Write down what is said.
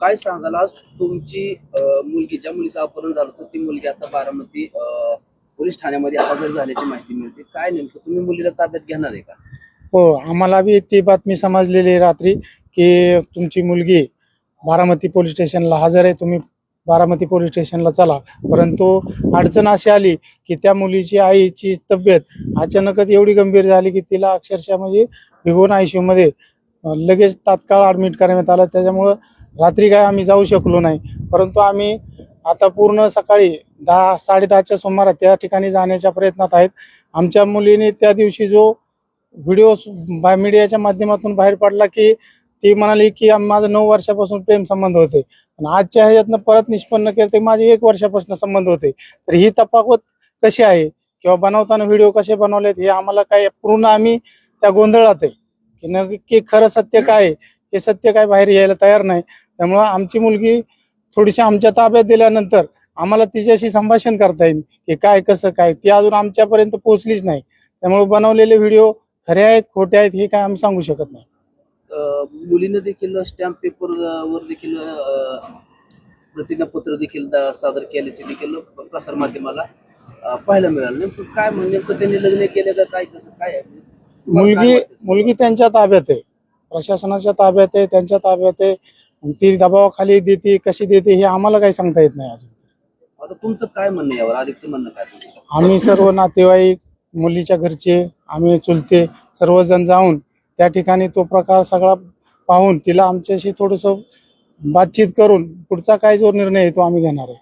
काय सांगाल आज तुमची मुलगी, ज्या मुलीचं अपहरण झालं होतं ती मुलगी आता बारामती पोलीस ठाण्यामध्ये हजर झाल्याची माहिती मिळते. काय नेमकं तुम्ही मुलीला ताब्यात घेणार आहे का? हो, आम्हाला बी ती बातमी समजलेली आहे रात्री की तुमची मुलगी बारामती पोलीस स्टेशनला हजर आहे, तुम्ही बारामती पोलीस स्टेशनला चला. परंतु अडचण अशी आली की त्या मुलीची आईची तब्येत अचानकच एवढी गंभीर झाली की तिला अक्षरशः म्हणजे भिगवून ICU लगेच तात्काळ ॲडमिट करण्यात आलं. त्याच्यामुळं रात्री काय आम्ही जाऊ शकलो नाही. परंतु आम्ही आता पूर्ण सकाळी 10-10:30च्या सुमारास त्या ठिकाणी जाण्याच्या प्रयत्नात आहेत. आमच्या मुलीने त्या दिवशी जो व्हिडिओ मीडियाच्या माध्यमातून बाहेर पडला की ती म्हणाली की माझं 9 वर्षापासून प्रेम संबंध होते, पण आजच्या ह्याच्यातनं परत निष्पन्न केलं ते माझे 1 वर्षापासून संबंध होते. तर ही तफावत कशी आहे किंवा बनवताना व्हिडिओ कसे बनवलेत हे आम्हाला काय पूर्ण आम्ही त्या गोंधळात आहे की नक्की खरं सत्य काय आहे, हे सत्य काय बाहेर यायला तयार नाही. त्यामुळं आमची मुलगी थोडीशी आमच्या ताब्यात दिल्यानंतर आम्हाला तिच्याशी संभाषण करता येईल की काय कसं काय, ती अजून आमच्यापर्यंत पोहोचलीच नाही. त्यामुळे बनवलेले व्हिडिओ खरे आहेत खोटे आहेत हे काय आम्ही सांगू शकत नाही. मुलीनं देखील स्टॅम्प पेपर वर देखील प्रतिज्ञापत्र देखील सादर केल्याचे देखील प्रसार माध्यमाला पाहायला मिळालं. नेमकं काय नेमकं त्यांनी लग्न केलं का काय, कसं काय आहे? मुलगी त्यांच्या ताब्यात आहे, प्रशासनाच्या ताब्यात आहे, त्यांच्या ताब्यात आहे. ती दबावाखाली देते कशी देते हे आम्हाला काही सांगता येत नाही अजून. आता तुमचं काय म्हणणं यावर, अधिकचं म्हणणं काय तुमचं? आम्ही सर्व नातेवाईक, मुलीच्या घरचे, आम्ही चुलते सर्वजण जाऊन त्या ठिकाणी तो प्रकार सगळा पाहून तिला आमच्याशी थोडंसं बातचीत करून पुढचा काय जो निर्णय आहे तो आम्ही घेणार आहे.